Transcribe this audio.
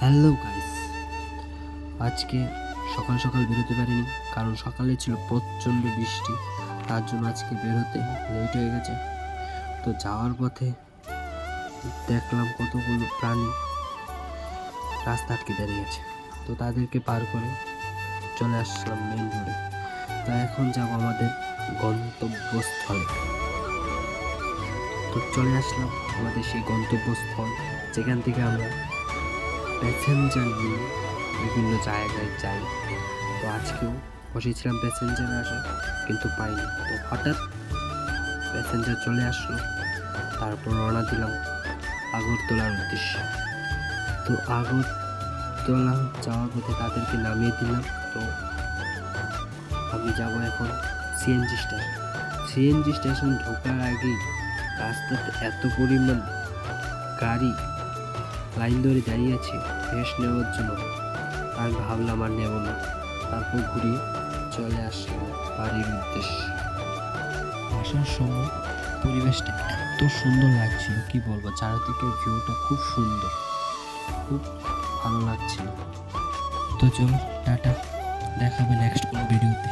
Hello guys, আজকে সকাল সকাল বেরোতে পারিনি কারণ সকালে ছিল প্রচণ্ড বৃষ্টি। তার জন্য আজকে বেরোতে লেট হয়ে গেছে। তো যাওয়ার পথে দেখলাম কতগুলো প্রাণী রাস্তা আটকে দাঁড়িয়ে আছে। তো তাদেরকে পার করে চলে আসলাম মেইন রোডে। তা এখন যাব আমাদের গন্তব্যস্থলে। তো চলে আসলাম আমাদের সেই গন্তব্যস্থল, যেখান থেকে আমরা প্যাসেঞ্জার নিয়ে বিভিন্ন জায়গায় যাই। তো আজকেও বসেছিলাম প্যাসেঞ্জার আসে, কিন্তু পাইনি। তো হঠাৎ প্যাসেঞ্জার চলে আসলো, তারপর রওনা দিলাম আগরতলার উদ্দেশ্যে। তো আগরতলা যাওয়ার পথে তাদেরকে নামিয়ে দিলাম। তো আমি যাব এখন সিএনজি স্টেশন ঢোকার আগেই রাস্তাতে এত পরিমাণ গাড়ি লাইন ধরে দাঁড়িয়ে আছে রেস্ট নেওয়ার জন্য। আমি ভাবলাম আর নেব না, তারপর ঘুরিয়ে চলে আসলাম বাড়ির উদ্দেশ্যে। আসার সময় পরিবেশটা এত সুন্দর লাগছিল, কি বলবো, চারিদিকের ভিউটা খুব সুন্দর, খুব ভালো লাগছিল। তো চলো টাটা, দেখাবে নেক্সট কোনো ভিডিওতে।